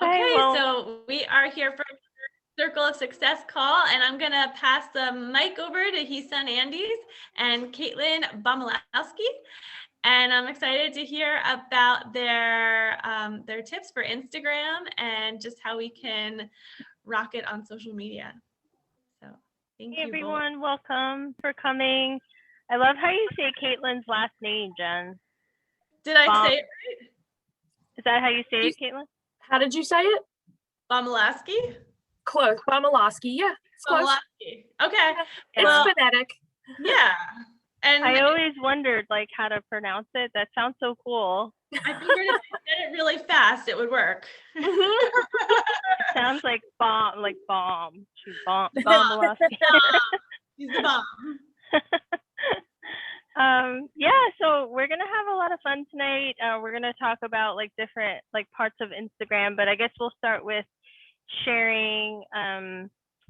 Okay, well, so we are here for Circle of Success call, and I'm going to pass the mic over to Hisan Andes and Caitlin Bomilowski. And I'm excited to hear about their tips for Instagram and just how we can rock it on social media. So thank hey you both. everyone, welcome for coming. I love how you say Caitlin's last name, Jen. Did I say it right? Is that how you say it, Caitlin? How did you say it? Bomilowski? Close. Bomilowski. Yeah, it's close. Bomilowski. Okay. It's Well, phonetic. yeah. And I always wondered how to pronounce it. That sounds so cool. I figured if I said it really fast, it would work. It sounds like bomb. She's Bomilowski. She's the bomb. So we're gonna have a lot of fun tonight. We're gonna talk about different parts of Instagram, but I guess we'll start with sharing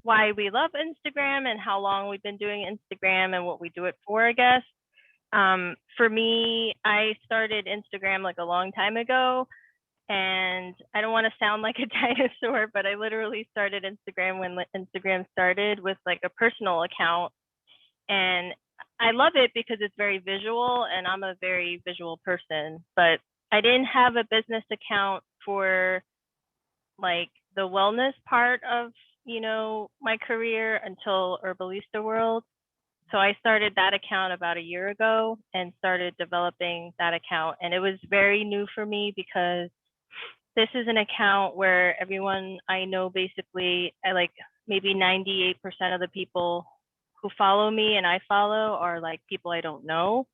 why we love Instagram and how long we've been doing Instagram and what we do it for, I guess. For me, I started Instagram a long time ago, and I don't want to sound like a dinosaur, but I literally started Instagram when Instagram started with a personal account. And I love it because it's very visual, and I'm a very visual person, but I didn't have a business account for the wellness part of, my career until Herbalista World. So I started that account about a year ago and started developing that account. And it was very new for me because this is an account where everyone I know, basically, maybe 98% of the people who follow me and I follow are people I don't know.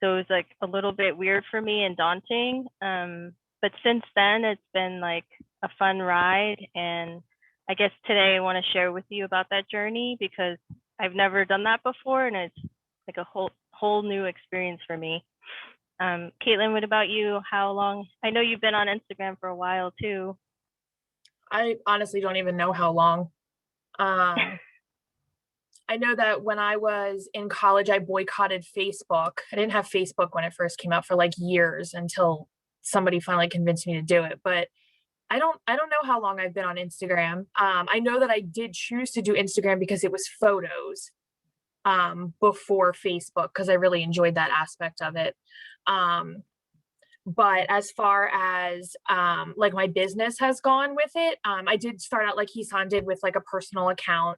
So it was a little bit weird for me and daunting. But since then, it's been a fun ride. And I guess today I want to share with you about that journey because I've never done that before, and it's a whole new experience for me. Caitlin, what about you? How long? I know you've been on Instagram for a while too. I honestly don't even know how long. I know that when I was in college, I boycotted Facebook. I didn't have Facebook when it first came out for years until somebody finally convinced me to do it. But I don't know how long I've been on Instagram. I know that I did choose to do Instagram because it was photos before Facebook, because I really enjoyed that aspect of it. But as far as my business has gone with it, I did start out like Hisan did with a personal account.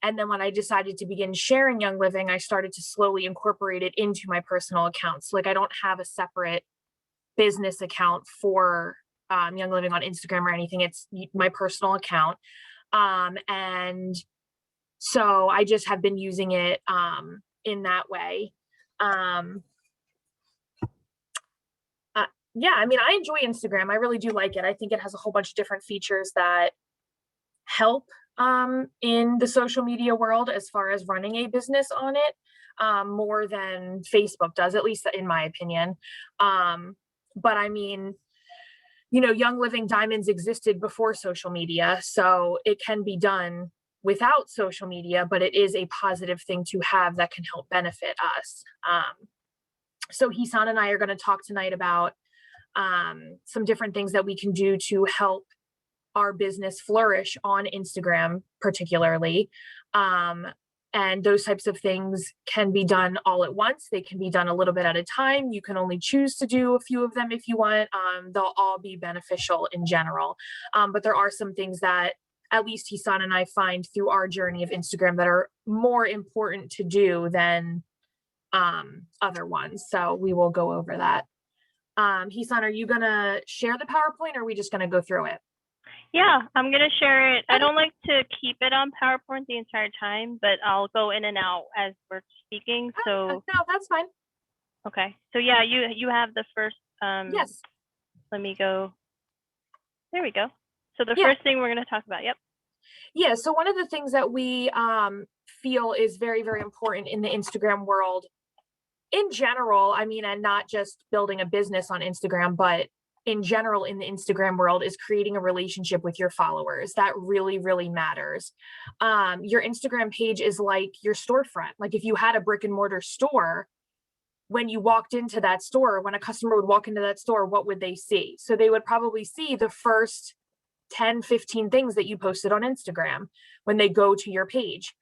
And then when I decided to begin sharing Young Living, I started to slowly incorporate it into my personal accounts. I don't have a separate business account for Young Living on Instagram or anything. It's my personal account. And so I just have been using it in that way. Yeah, I mean, I enjoy Instagram. I really do like it. I think it has a whole bunch of different features that help in the social media world as far as running a business on it, more than Facebook does, at least in my opinion. But I mean, Young Living Diamonds existed before social media, so it can be done without social media, but it is a positive thing to have that can help benefit us. So Hisan and I are going to talk tonight about some different things that we can do to help our business flourish on Instagram, particularly. And those types of things can be done all at once. They can be done a little bit at a time. You can only choose to do a few of them if you want. They'll all be beneficial in general. But there are some things that at least Hisan and I find through our journey of Instagram that are more important to do than other ones. So we will go over that. Hisan, are you going to share the PowerPoint, or are we just going to go through it? Yeah, I'm going to share it. I don't like to keep it on PowerPoint the entire time, but I'll go in and out as we're speaking. So no, that's fine. Okay. So yeah, you have the first. Yes. Let me go. There we go. So the first thing we're going to talk about. Yep. Yeah. So one of the things that we feel is very, very important in the Instagram world in general, I mean, and not just building a business on Instagram, but in general in the Instagram world, is creating a relationship with your followers. That really, really matters. Your Instagram page is like your storefront. If you had a brick and mortar store, when you walked into that store, when a customer would walk into that store, what would they see? So they would probably see the first 10, 15 things that you posted on Instagram when they go to your page.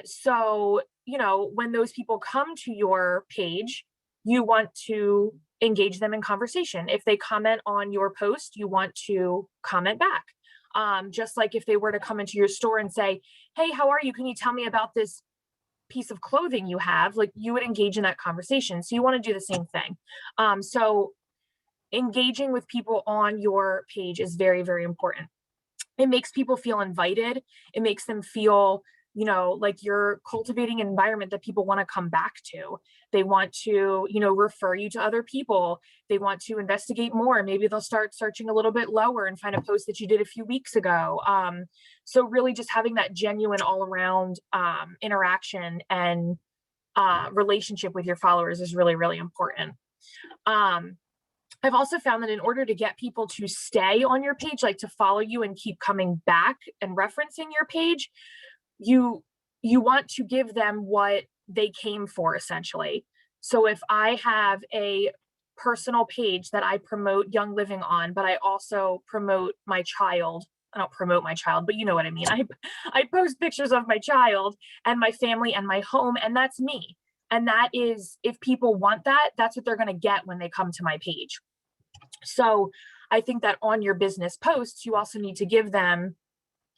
So, you know, when those people come to your page, you want to engage them in conversation. If they comment on your post, you want to comment back. Just like if they were to come into your store and say, hey, how are you? Can you tell me about this piece of clothing you have? Like, you would engage in that conversation. So you want to do the same thing. So engaging with people on your page is very, very important. It makes people feel invited. It makes them feel, you know, like you're cultivating an environment that people want to come back to. They want to, you know, refer you to other people. They want to investigate more. Maybe they'll start searching a little bit lower and find a post that you did a few weeks ago. So really just having that genuine all around interaction and relationship with your followers is really, really important. I've also found that in order to get people to stay on your page, like to follow you and keep coming back and referencing your page, you want to give them what they came for, essentially. So if I have a personal page that I promote Young Living on, but I also promote my child, I don't promote my child, but you know what I mean. I post pictures of my child and my family and my home, and that's me. And that is, if people want that, that's what they're going to get when they come to my page. So I think that on your business posts, you also need to give them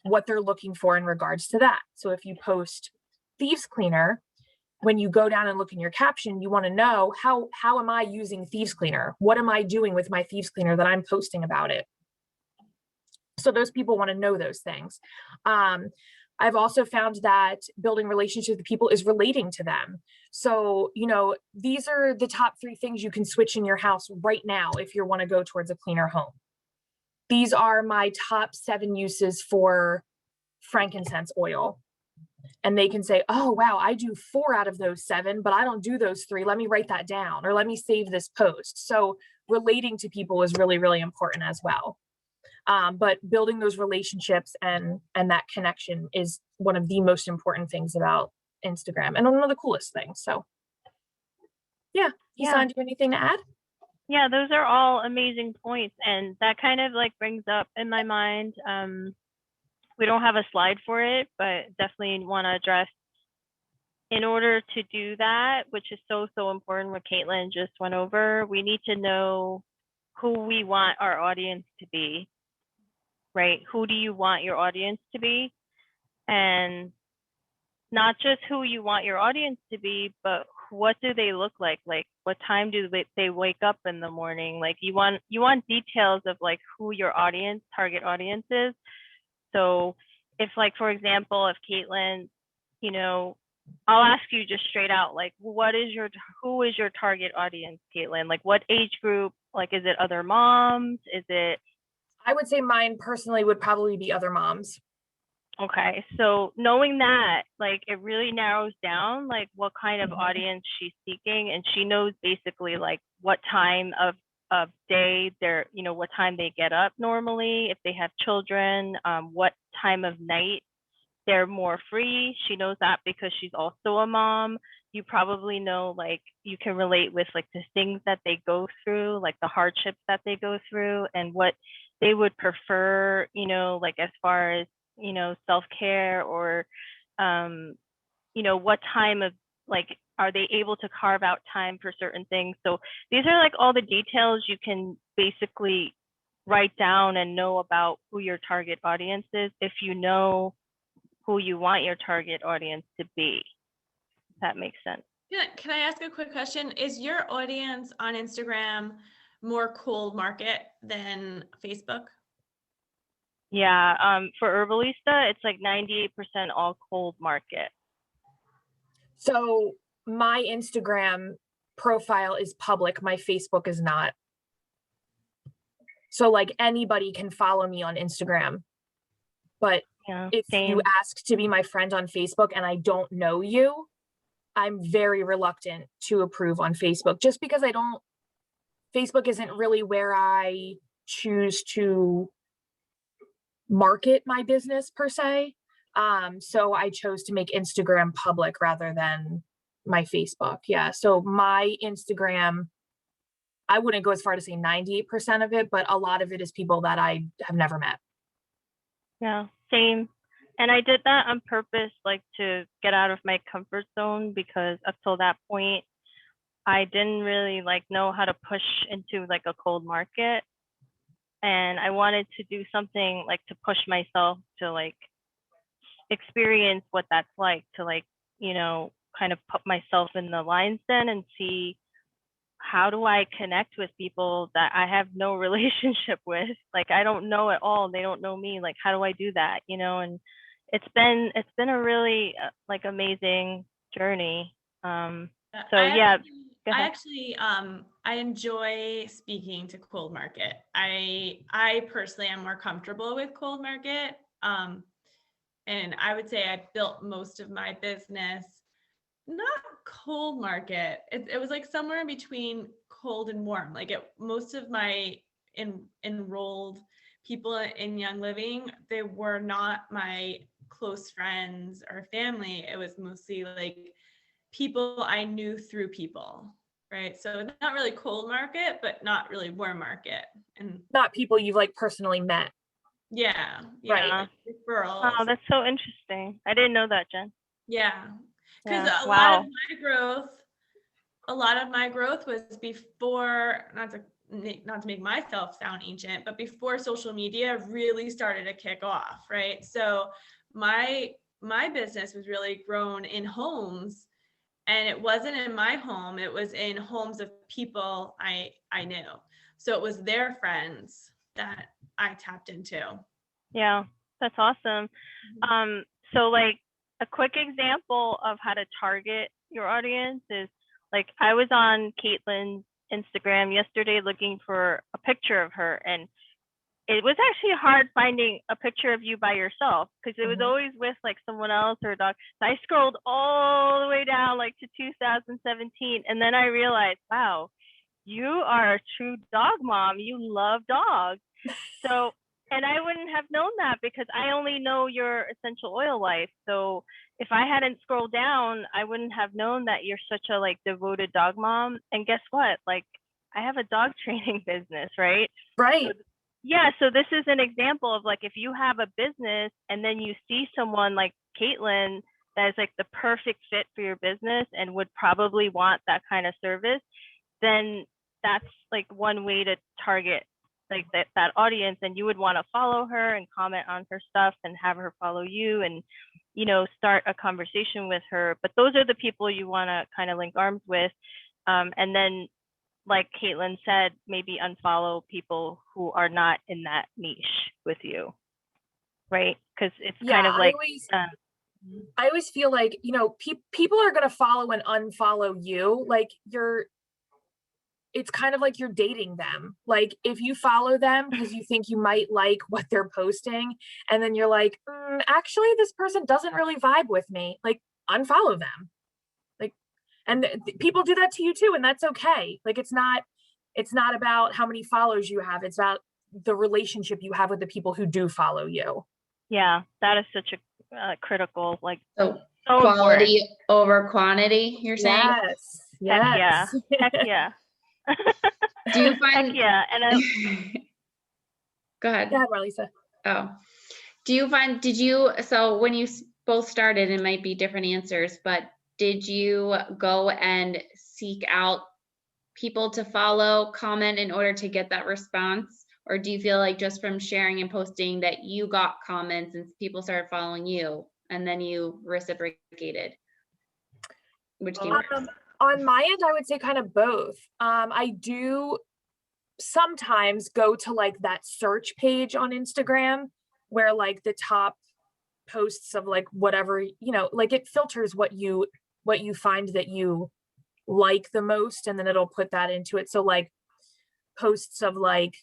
what they're looking for in regards to that. So if you post thieves cleaner, when you go down and look in your caption, you want to know how am I using thieves cleaner? What am I doing with my thieves cleaner that I'm posting about it? So those people want to know those things. I've also found that building relationships with people is relating to them. So, you know, these are the top 3 things you can switch in your house right now if you want to go towards a cleaner home. These are my top 7 uses for frankincense oil. And they can say, oh, wow, I do 4 out of those 7, but I don't do those 3. Let me write that down, or let me save this post. So relating to people is really, really important as well. But building those relationships and that connection is one of the most important things about Instagram, and one of the coolest things. So yeah. Isan, do you have anything to add? Yeah, those are all amazing points. And that kind of like brings up in my mind, we don't have a slide for it, but definitely want to address, in order to do that, which is so important, what Caitlin just went over, we need to know who we want our audience to be, right? Who do you want your audience to be? And not just who you want your audience to be, but what do they look like? Like, what time do they wake up in the morning? Like, you want details of like who your audience, target audience is. So if, like, for example, if Caitlin, you know, I'll ask you just straight out, like, who is your target audience, Caitlin? Like, what age group? Like, is it other moms? Is it? I would say mine personally would probably be other moms. Okay, so knowing that, like, it really narrows down like what kind of audience she's seeking, and she knows basically like what time of day they're, you know, what time they get up normally, if they have children, what time of night they're more free. She knows that because she's also a mom. You probably know, like, you can relate with like the things that they go through, like the hardships that they go through, and what they would prefer, you know, like as far as, you know, self-care, or you know, what time of, like, are they able to carve out time for certain things? So these are like all the details you can basically write down and know about who your target audience is, if you know who you want your target audience to be. If that makes sense. Can I ask a quick question? Is your audience on Instagram more cold market than Facebook? Yeah, for Herbalista, it's like 98% all cold market. So my Instagram profile is public. My Facebook is not. So like anybody can follow me on Instagram. But Yeah, if same. you ask to be my friend on Facebook and I don't know you, I'm very reluctant to approve on Facebook, just because Facebook isn't really where I choose to market my business per se. So I chose to make Instagram public rather than my Facebook. Yeah. So my Instagram, I wouldn't go as far to say 98% of it, but a lot of it is people that I have never met. Yeah, same. And I did that on purpose, like to get out of my comfort zone, because up till that point, I didn't really like know how to push into like a cold market. And I wanted to do something like to push myself to like experience what that's like, to like, you know, kind of put myself in the lion's den and see how do I connect with people that I have no relationship with? Like I don't know at all. They don't know me. Like how do I do that? You know, and it's been a really like amazing journey. So I yeah, actually, go I ahead. actually, I enjoy speaking to cold market. I personally am more comfortable with cold market. And I would say I built most of my business, not cold market. It was like somewhere in between cold and warm. Like most of my enrolled people in Young Living, they were not my close friends or family. It was mostly like people I knew through people, right? So not really cold market, but not really warm market. And Not people you've like personally met. yeah, Right. like Oh, referrals. that's so interesting. I didn't know that, Jen. Yeah. Because Yeah. a lot of Wow. my growth, was before, not to make myself sound ancient, but before social media really started to kick off, right? So my business was really grown in homes, and it wasn't in my home, it was in homes of people I knew. So it was their friends that I tapped into. Yeah, that's awesome. So like a quick example of how to target your audience is like I was on Caitlin's Instagram yesterday looking for a picture of her, and it was actually hard finding a picture of you by yourself because it was Mhm. always with like someone else or a dog. So I scrolled all the way down like to 2017, and then I realized, wow, you are a true dog mom. You love dogs. So, and I wouldn't have known that because I only know your essential oil life. So if I hadn't scrolled down, I wouldn't have known that you're such a like devoted dog mom. And guess what? Like I have a dog training business, right? So Right. yeah, so this is an example of like if you have a business and then you see someone like Caitlin that is like the perfect fit for your business and would probably want that kind of service, then that's like one way to target like that audience, and you would want to follow her and comment on her stuff and have her follow you and you know start a conversation with her. But those are the people you want to kind of link arms with, and then like Caitlin said, maybe unfollow people who are not in that niche with you, right? Because it's Yeah. kind of like uh, I always feel like, you know, people are going to follow and unfollow you. Like it's kind of like you're dating them. Like if you follow them because you think you might like what they're posting, and then you're like, actually, this person doesn't really vibe with me, like unfollow them. Like, and people do that to you too, and that's okay. Like it's not about how many follows you have. It's about the relationship you have with the people who do follow you. yeah, that is such a critical, like So so important. quality over quantity, you're saying? Yes. Heck yeah, Yes. heck yeah. Do you Heck find yeah, and Go ahead. Yeah, Marlisa. Oh. Do you find so when you both started, it might be different answers, but did you go and seek out people to follow, comment in order to get that response? Or do you feel like just from sharing and posting that you got comments and people started following you and then you reciprocated? Which came first? On my end, I would say kind of both. I do sometimes go to like that search page on Instagram where like the top posts of like whatever, you know, like it filters what you find that you like the most, and then it'll put that into it. So like posts of like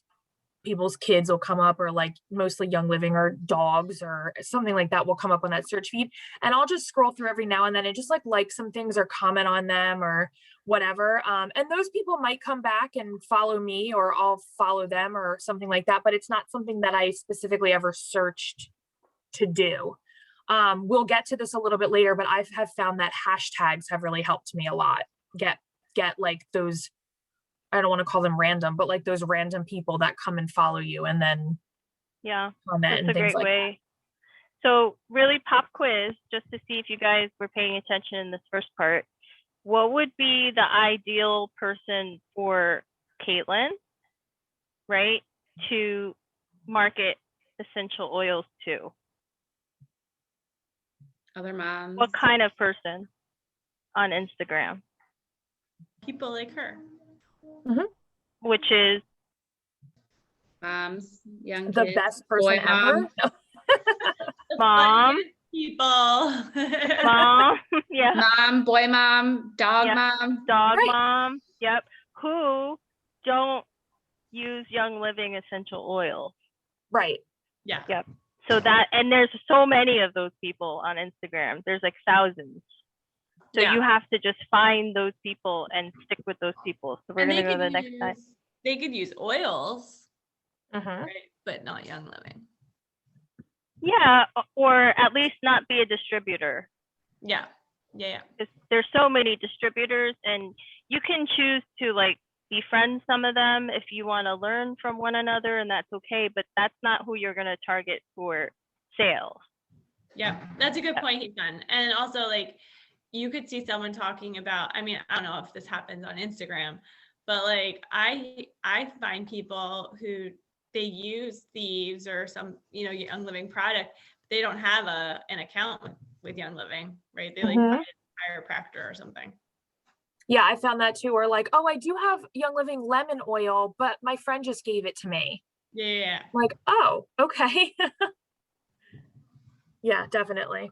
people's kids will come up, or like mostly Young Living or dogs or something like that will come up on that search feed, and I'll just scroll through every now and then and just like some things or comment on them or whatever, and those people might come back and follow me, or I'll follow them or something like that, but it's not something that I specifically ever searched to do. We'll get to this a little bit later, but I have found that hashtags have really helped me a lot. Get like those, I don't want to call them random, but like those random people that come and follow you and then Yeah, comment that's and a things great like that. way. So really pop quiz, just to see if you guys were paying attention in this first part. What would be the ideal person for Caitlin, right, to market essential oils to? Other moms. What kind of person on Instagram? People like her. Which is Moms, young The kids, best person boy mom. ever. No. mom, Funniest people. mom, yeah, Mom, boy mom, dog Yeah. mom. dog Right. mom, yep, who don't use Young Living essential oils. Right. Yeah. Yep. So that, and there's so many of those people on Instagram. There's like thousands. So Yeah. you have to just find those people and stick with those people. So we're And gonna they go to the could next slide. use, they could use oils, Mhm. right? But not Young Living. Yeah, or at least not be a distributor. Yeah. Yeah. 'Cause there's so many distributors, and you can choose to like befriend some of them if you want to learn from one another, and that's okay. But that's not who you're gonna target for sales. Yeah. That's a good point, Ethan. And also, like, you could see someone talking about, I mean, I don't know if this happens on Instagram, but like I find people who they use Thieves or some, Young Living product, they don't have an account with Young Living, right? They like Mhm. find a chiropractor or something. Yeah, I found that too. Or like, oh, I do have Young Living lemon oil, but my friend just gave it to me. Yeah. Like, oh, okay. Yeah, definitely.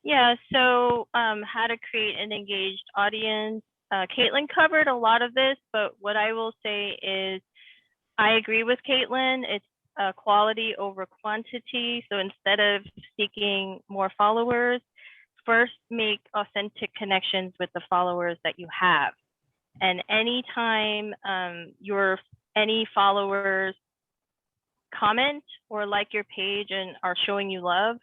Yeah, so how to create an engaged audience. Caitlin covered a lot of this, but what I will say is I agree with Caitlin. It's quality over quantity. So instead of seeking more followers, first make authentic connections with the followers that you have. And anytime any followers comment or like your page and are showing you love,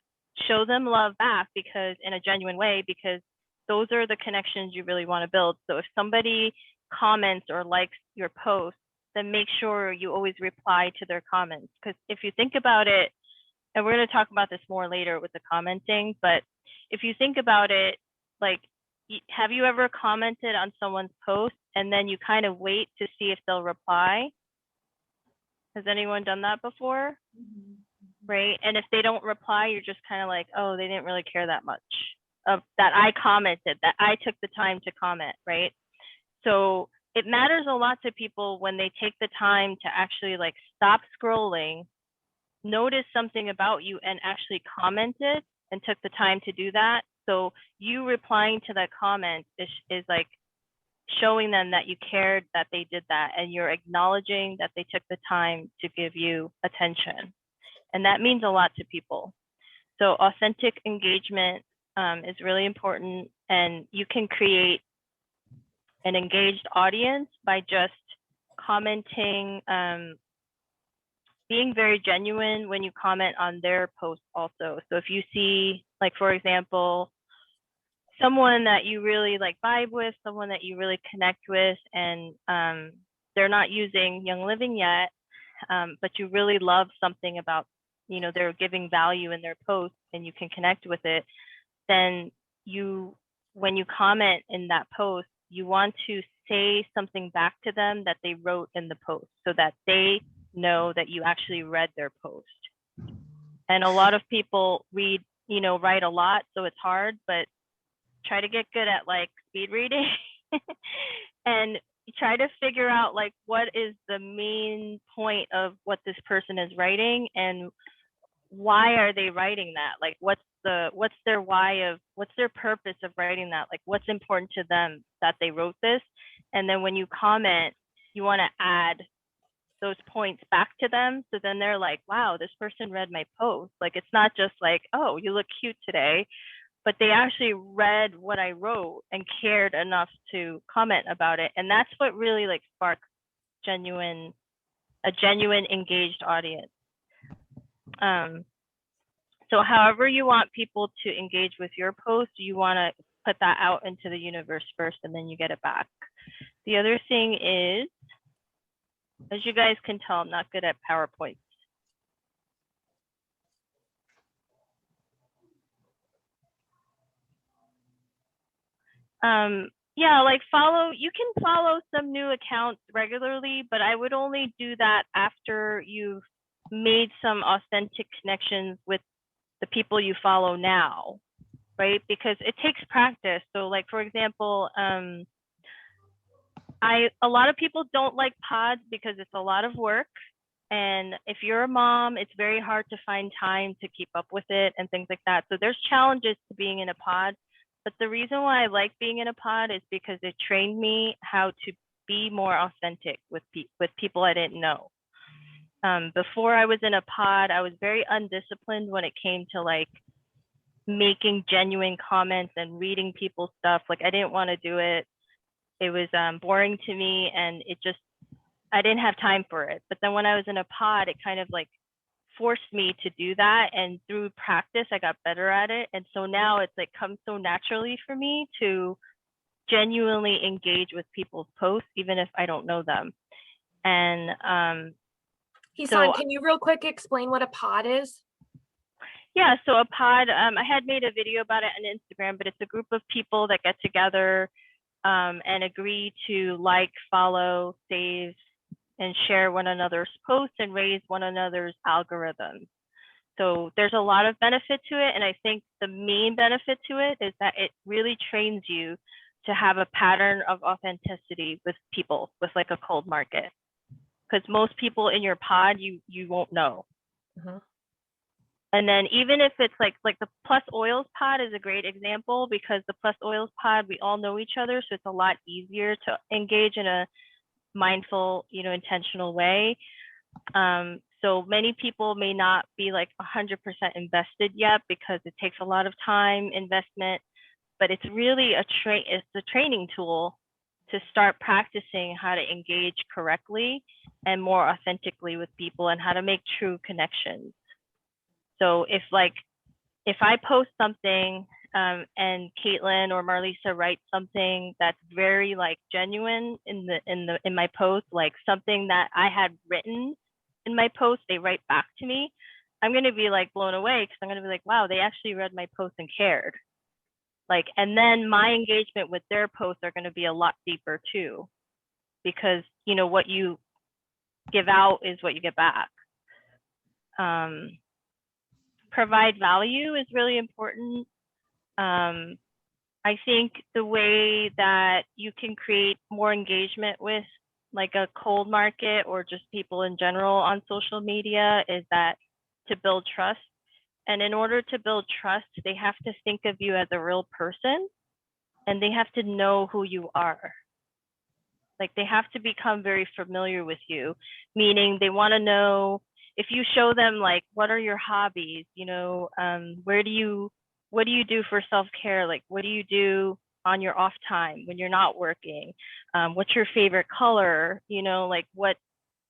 show them love back, because in a genuine way, because those are the connections you really want to build. So if somebody comments or likes your post, then make sure you always reply to their comments. Because if you think about it, and we're going to talk about this more later with the commenting, but if you think about it, like, have you ever commented on someone's post and then you kind of wait to see if they'll reply? Has anyone done that before? Right? And if they don't reply, you're just kind of like, oh, they didn't really care that much that I commented, that I took the time to comment, right? So it matters a lot to people when they take the time to actually like stop scrolling, notice something about you and actually comment it and took the time to do that. So you replying to that comment is like showing them that you cared that they did that, and you're acknowledging that they took the time to give you attention. And that means a lot to people. So authentic engagement is really important, and you can create an engaged audience by just commenting, being very genuine when you comment on their post also. So if you see, like, for example, someone that you really like vibe with, someone that you really connect with, and they're not using Young Living yet, but you really love something about, they're giving value in their post and you can connect with it, then when you comment in that post, you want to say something back to them that they wrote in the post so that they know that you actually read their post. And a lot of people write a lot, so it's hard, but try to get good at like speed reading and try to figure out like what is the main point of what this person is writing and why are they writing that? Like what's their why what's their purpose of writing that? Like what's important to them that they wrote this? And then when you comment, you want to add those points back to them. So then they're like, wow, this person read my post. Like it's not just like, oh, you look cute today, but they actually read what I wrote and cared enough to comment about it. And that's what really like sparks a genuine engaged audience. So however you want people to engage with your post, you want to put that out into the universe first, and then you get it back. The other thing is, as you guys can tell, I'm not good at PowerPoint. Yeah, like you can follow some new accounts regularly, but I would only do that after you've made some authentic connections with the people you follow now, right? Because it takes practice. So like, for example, a lot of people don't like pods because it's a lot of work. And if you're a mom, it's very hard to find time to keep up with it and things like that. So there's challenges to being in a pod. But the reason why I like being in a pod is because it trained me how to be more authentic with people I didn't know. Before I was in a pod, I was very undisciplined when it came to like making genuine comments and reading people's stuff. Like I didn't want to do it. It was boring to me, and I didn't have time for it. But then when I was in a pod, it kind of like forced me to do that, and through practice I got better at it. And so now it's like comes so naturally for me to genuinely engage with people's posts even if I don't know them. And Hisan, can you real quick explain what a pod is? Yeah, so a pod, I had made a video about it on Instagram, but it's a group of people that get together and agree to like, follow, save, and share one another's posts and raise one another's algorithms. So there's a lot of benefit to it. And I think the main benefit to it is that it really trains you to have a pattern of authenticity with people, with like a cold market. Because most people in your pod, you won't know. Mhm. And then even if it's like the Plus Oils pod is a great example, because the Plus Oils pod, we all know each other. So it's a lot easier to engage in a mindful, intentional way. So many people may not be like 100% invested yet because it takes a lot of time, investment, but it's really it's a training tool to start practicing how to engage correctly and more authentically with people and how to make true connections. So if I post something and Caitlin or Marlisa writes something that's very like genuine in my post, like something that I had written in my post, they write back to me, I'm going to be like blown away, because I'm going to be like, wow, they actually read my post and cared. Like, and then my engagement with their posts are going to be a lot deeper too, because what you give out is what you get back. Provide value is really important. I think the way that you can create more engagement with like a cold market or just people in general on social media is that to build trust. And in order to build trust, they have to think of you as a real person, and they have to know who you are. Like they have to become very familiar with you, meaning they want to know if you show them like, what are your hobbies? What do you do for self-care? Like, what do you do on your off time when you're not working? What's your favorite color? Like what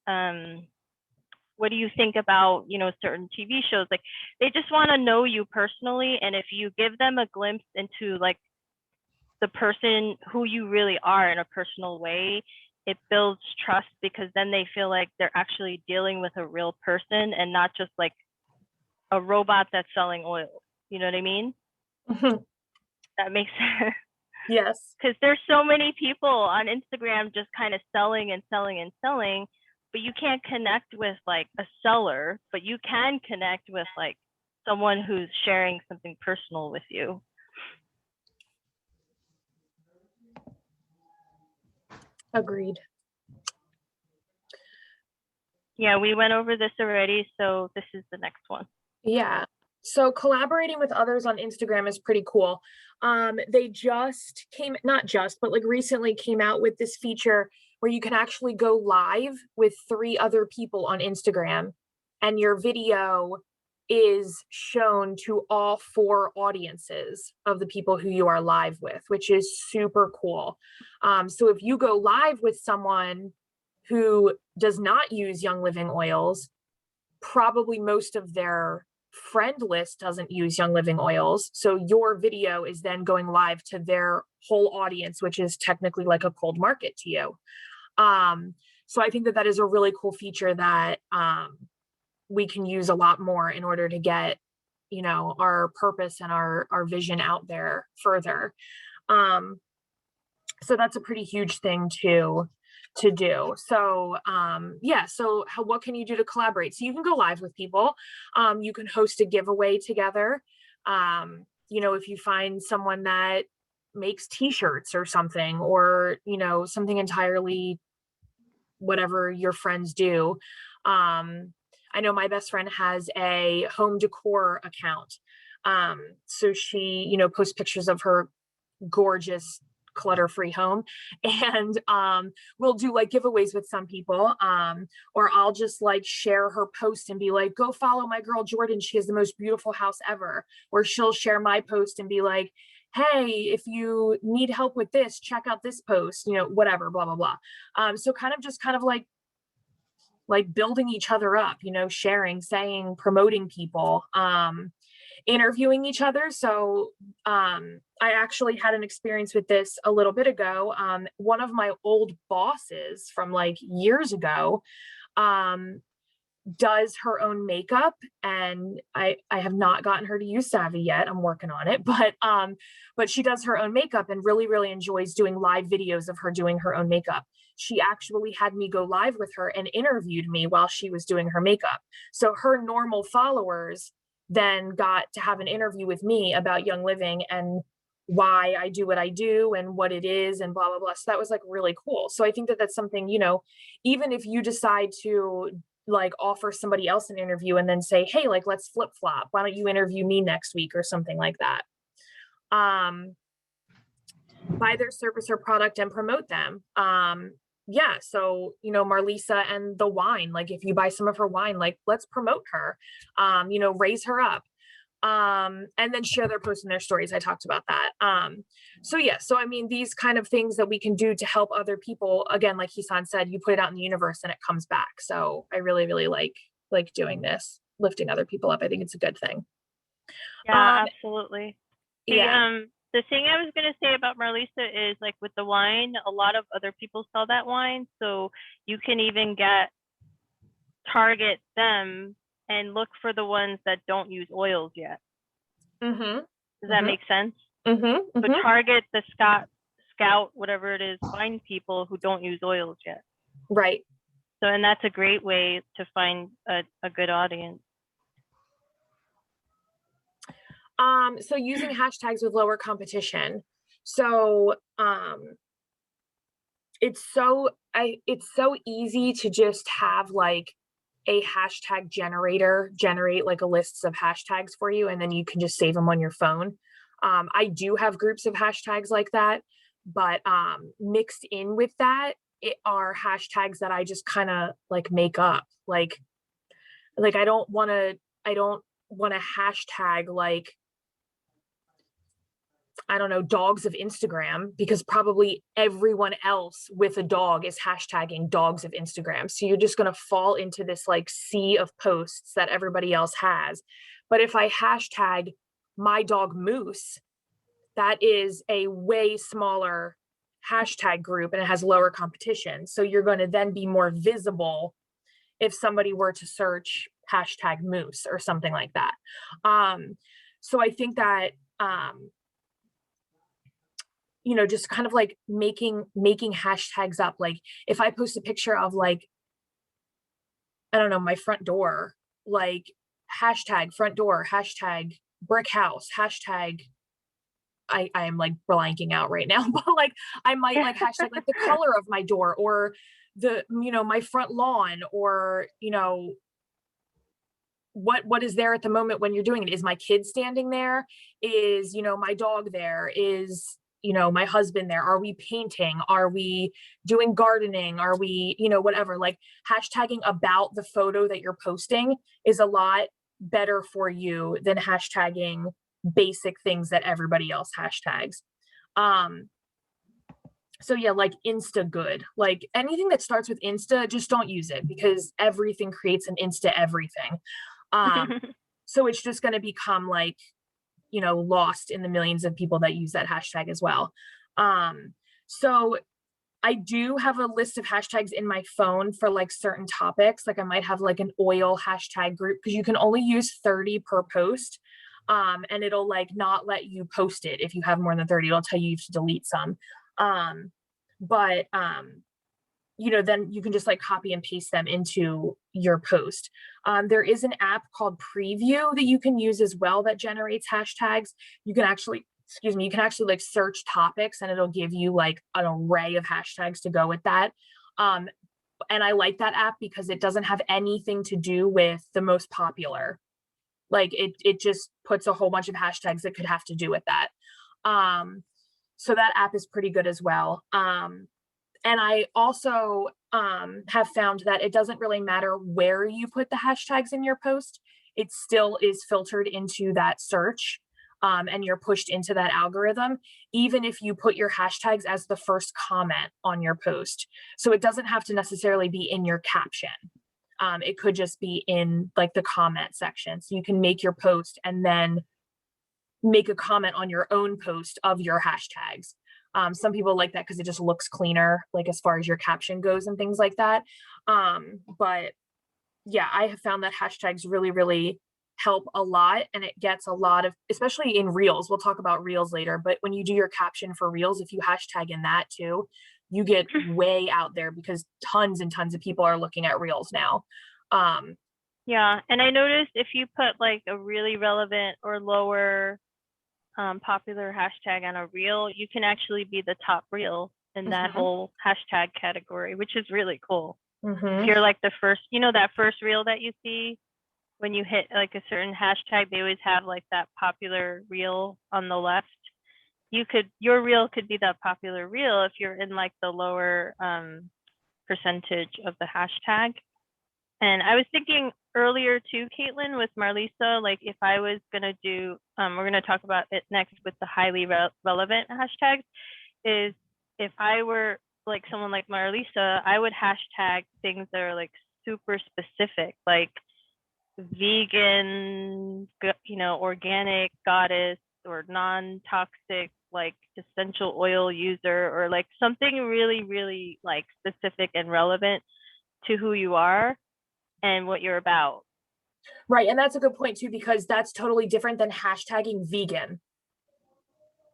do you think about, certain TV shows? Like they just want to know you personally. And if you give them a glimpse into like the person who you really are in a personal way, it builds trust, because then they feel like they're actually dealing with a real person and not just like a robot that's selling oil. You know what I mean? Mhm. That makes sense. Yes. Because there's so many people on Instagram just kind of selling and selling and selling, but you can't connect with like a seller, but you can connect with like someone who's sharing something personal with you. Agreed. Yeah, we went over this already, so this is the next one. Yeah. So collaborating with others on Instagram is pretty cool. They just not just, but like recently came out with this feature where you can actually go live with 3 other people on Instagram, and your video is shown to all 4 audiences of the people who you are live with, which is super cool. So if you go live with someone who does not use Young Living Oils, probably most of their friend list doesn't use Young Living oils. So your video is then going live to their whole audience, which is technically like a cold market to you. So I think that that is a really cool feature that we can use a lot more in order to get, you know, our purpose and our vision out there further. So that's a pretty huge thing to do. So yeah, so what can you do to collaborate? So you can go live with people. You can host a giveaway together. You know, if you find someone that makes t-shirts or something, or, you know, something entirely whatever your friends do. I know my best friend has a home decor account. So she, you know, posts pictures of her gorgeous clutter-free home, and we'll do like giveaways with some people, or I'll just like share her post and be like, go follow my girl Jordan, she has the most beautiful house ever. Or she'll share my post and be like, hey, if you need help with this, check out this post, you know, whatever, blah blah blah. So kind of like building each other up, you know, sharing, saying, promoting people, interviewing each other. So I actually had an experience with this a little bit ago. One of my old bosses from like years ago does her own makeup, and I have not gotten her to use Savvy yet. I'm working on it, but she does her own makeup and really enjoys doing live videos of her doing her own makeup. She actually had me go live with her and interviewed me while she was doing her makeup. So her normal followers then got to have an interview with me about Young Living and why I do what I do and what it is and blah, blah, blah. So that was like really cool. So I think that that's something, you know, even if you decide to like offer somebody else an interview and then say, hey, like, let's flip flop. Why don't you interview me next week or something like that? Buy their service or product and promote them. Yeah, so, you know, Marlisa and the wine, like if you buy some of her wine, like let's promote her, you know, raise her up, and then share their posts and their stories. I talked about that. So yeah, so I mean, these kind of things that we can do to help other people, again, like Hisan said, you put it out in the universe and it comes back. So I really like doing this, lifting other people up. I think it's a good thing. Yeah, absolutely. Yeah. The thing I was going to say about Marlisa is like with the wine, a lot of other people sell that wine. So you can even target them and look for the ones that don't use oils yet. Mm-hmm. Does that make sense? Mm-hmm. So target the Scout, whatever it is, wine people who don't use oils yet. Right. So, and that's a great way to find a good audience. So using hashtags with lower competition. So it's so easy to just have like a hashtag generator generate like a list of hashtags for you, and then you can just save them on your phone. I do have groups of hashtags like that, but mixed in with that are hashtags that I just kind of like make up. Like I don't want to hashtag like, I don't know, dogs of Instagram, because probably everyone else with a dog is hashtagging dogs of Instagram. So you're just going to fall into this like sea of posts that everybody else has. But if I hashtag my dog Moose, that is a way smaller hashtag group and it has lower competition. So you're going to then be more visible if somebody were to search hashtag Moose or something like that. So I think that, you know, just kind of like making hashtags up. Like if I post a picture of like, I don't know, my front door, like hashtag front door, hashtag brick house, hashtag, I am like blanking out right now, but like I might like hashtag like the color of my door, or the, you know, my front lawn, or, you know, what is there at the moment when you're doing it. Is my kid standing there? Is, you know, my dog there? Is, you know, my husband there? Are we painting? Are we doing gardening? Are we, you know, whatever. Like hashtagging about the photo that you're posting is a lot better for you than hashtagging basic things that everybody else hashtags. So yeah, like Insta good, like anything that starts with Insta, just don't use it, because everything creates an Insta everything. So it's just going to become like, lost in the millions of people that use that hashtag as well. So I do have a list of hashtags in my phone for like certain topics. Like I might have like an oil hashtag group because you can only use 30 per post. And it'll like not let you post it if you have more than 30. It'll tell you to delete some. But then you can just like copy and paste them into your post. There is an app called Preview that you can use as well that generates hashtags. You can actually like search topics and it'll give you like an array of hashtags to go with that. And I like that app because it doesn't have anything to do with the most popular. Like it just puts a whole bunch of hashtags that could have to do with that. So that app is pretty good as well. And I also have found that it doesn't really matter where you put the hashtags in your post. It still is filtered into that search and you're pushed into that algorithm, even if you put your hashtags as the first comment on your post. So it doesn't have to necessarily be in your caption. It could just be in like the comment section. So you can make your post and then make a comment on your own post of your hashtags. Some people like that because it just looks cleaner, like as far as your caption goes and things like that. But yeah, I have found that hashtags really, really help a lot. And it gets a lot of, especially in Reels, we'll talk about Reels later, but when you do your caption for Reels, if you hashtag in that too, you get way out there because tons and tons of people are looking at Reels now. Yeah, and I noticed if you put like a really relevant or lower popular hashtag on a reel, you can actually be the top reel in that whole hashtag category, which is really cool. If you're like the first, that first reel that you see when you hit like a certain hashtag, they always have like that popular reel on the left. Your reel could be that popular reel if you're in like the lower percentage of the hashtag. And I was thinking earlier too, Caitlin, with Marlisa, like if I was gonna do, we're gonna talk about it next with the highly relevant hashtags, is if I were like someone like Marlisa, I would hashtag things that are like super specific, like vegan, organic goddess, or non-toxic, like essential oil user, or like something really, really like specific and relevant to who you are and what you're about. Right. And that's a good point too, because that's totally different than hashtagging vegan.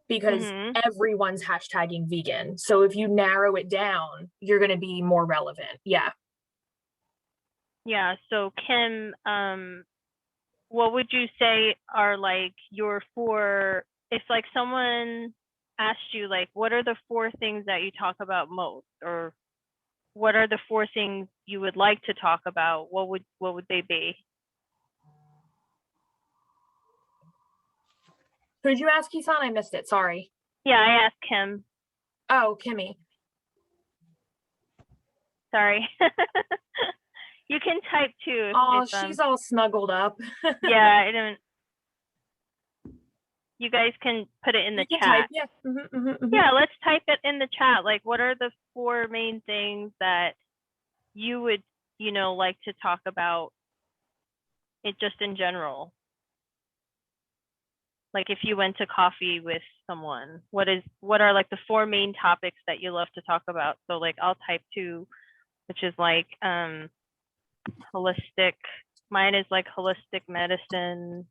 Because everyone's hashtagging vegan. So if you narrow it down, you're going to be more relevant. Yeah. Yeah. So Kim, what would you say are like your four, if like someone asked you like, what are the 4 things that you talk about most, or what are the 4 things you would like to talk about? What would they be? Who'd you ask, Kisan? I missed it. Sorry. Yeah, I asked Kim. Oh, Kimmy. Sorry. You can type too. Oh, she's all snuggled up. Yeah, I don't. You guys can put it in the chat. Type, yeah. Yeah, let's type it in the chat. Like, what are the 4 main things that you would, like to talk about it just in general? Like if you went to coffee with someone, what are like the 4 main topics that you love to talk about? So like I'll type 2, which is like holistic. Mine is like holistic medicine,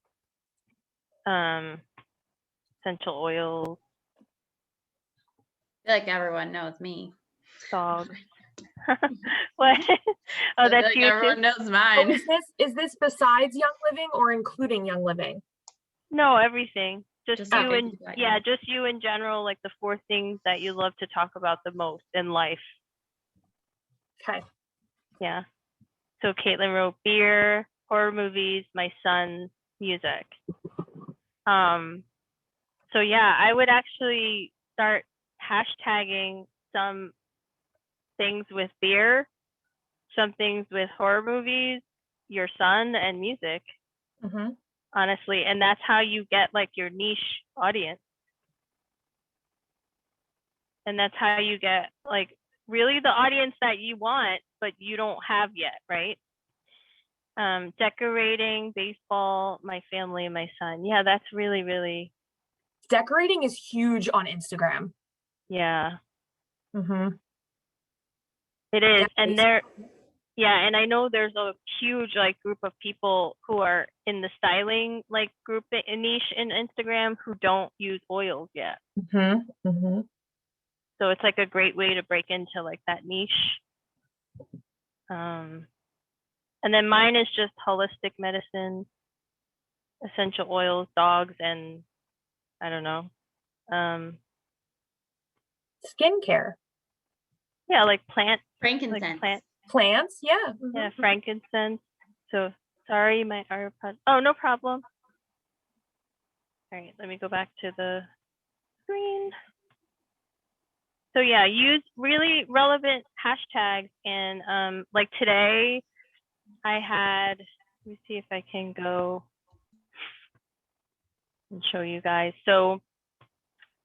essential oils. I feel like everyone knows me. Dogs. What? Oh, that's like you everyone too? knows mine. Is this besides Young Living or including Young Living? No, everything. Just you okay, and just you in general, like the 4 things that you love to talk about the most in life. Okay. Yeah. So Caitlin wrote beer, horror movies, my son, music. So yeah, I would actually start hashtagging some things with beer, some things with horror movies, your son, and music. Honestly, and that's how you get like your niche audience, and that's how you get like really the audience that you want but you don't have yet, right? Decorating, baseball, my family, and my son. Yeah, that's really, really, Decorating is huge on Instagram. yeah, Mm-hmm. it is. Yeah, And yeah, and I know there's a huge like group of people who are in the styling like group niche in Instagram who don't use oils yet. Mm-hmm. Mm-hmm. So it's like a great way to break into like that niche. And then mine is just holistic medicine, essential oils, dogs, and I don't know. Skincare. Yeah, like plant, Frankincense. Plants, yeah. yeah, Mhm. frankincense. So sorry, my AirPods. Oh, no problem. All right, let me go back to the screen. So yeah, use really relevant hashtags. And like today, I had, let me see if I can go and show you guys. So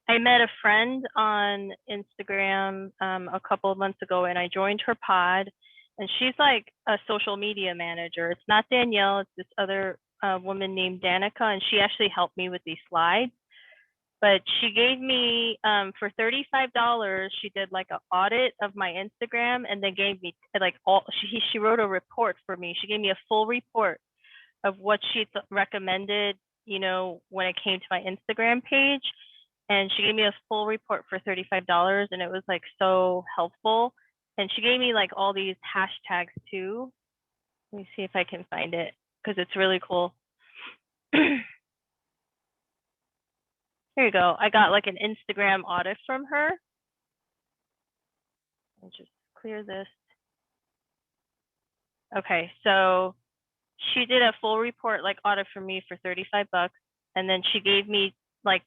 I met a friend on Instagram a couple of months ago, and I joined her pod. And she's like a social media manager. It's not Danielle, it's this other woman named Danica, and she actually helped me with these slides. But she gave me for $35, she did like an audit of my Instagram, and then gave me like she wrote a report for me. She gave me a full report of what she recommended, you know, when it came to my Instagram page. And she gave me a full report for $35, and it was like so helpful. And she gave me like all these hashtags too. Let me see if I can find it because it's really cool. Here you go. I got like an Instagram audit from her. I'll just clear this. Okay, so she did a full report like audit for me for 35 bucks. And then she gave me like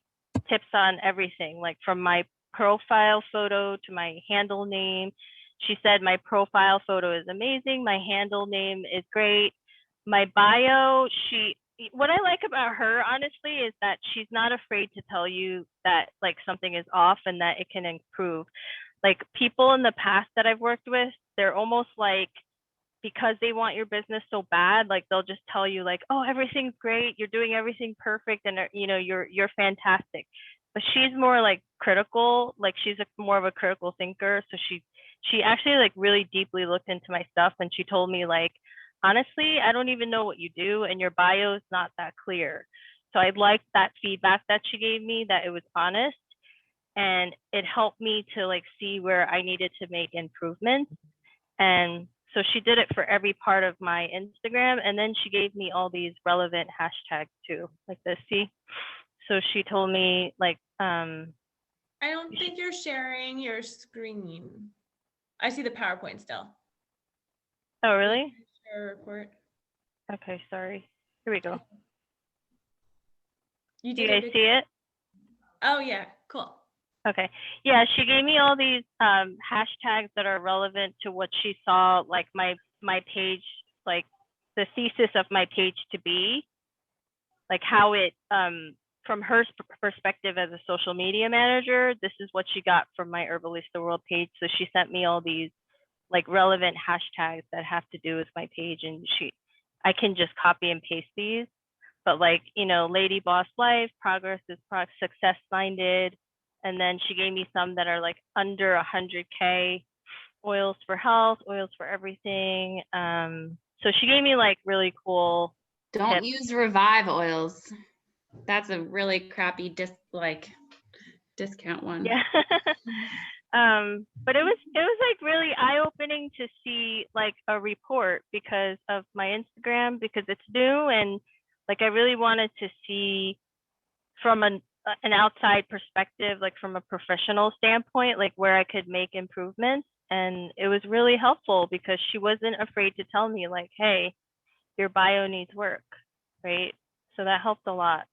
tips on everything, like from my profile photo to my handle name. She said my profile photo is amazing. My handle name is great. My bio, what I like about her honestly is that she's not afraid to tell you that like something is off and that it can improve. Like people in the past that I've worked with, they're almost like, because they want your business so bad, like they'll just tell you like, oh, everything's great, you're doing everything perfect, and you know, you're fantastic. But she's more like critical, like she's more of a critical thinker. So she actually like really deeply looked into my stuff, and she told me like, honestly, I don't even know what you do, and your bio is not that clear. So I liked that feedback that she gave me, that it was honest, and it helped me to like see where I needed to make improvements. And so she did it for every part of my Instagram. And then she gave me all these relevant hashtags too, like this, see? So she told me like, I don't think you're sharing your screen. I see the PowerPoint still. oh, really? Share a report. Okay, sorry. Here we go. You Do you did a guys good- see it? Oh yeah, cool. Okay. Yeah, she gave me all these hashtags that are relevant to what she saw, like my page, like the thesis of my page to be, like how it, from her perspective as a social media manager, this is what she got from my Herbalista World page. So she sent me all these like relevant hashtags that have to do with my page, and I can just copy and paste these. But like, you know, Lady Boss Life, Progress is Success Minded. And then she gave me some that are like under 100K, oils for health, oils for everything. So she gave me like really cool Don't tips. use Revive oils. That's a really crappy discount one. Yeah. But it was like really eye-opening to see like a report because of my Instagram, because it's new, and like I really wanted to see from an outside perspective, like from a professional standpoint, like where I could make improvements. And it was really helpful because she wasn't afraid to tell me like, hey, your bio needs work, right? So that helped a lot.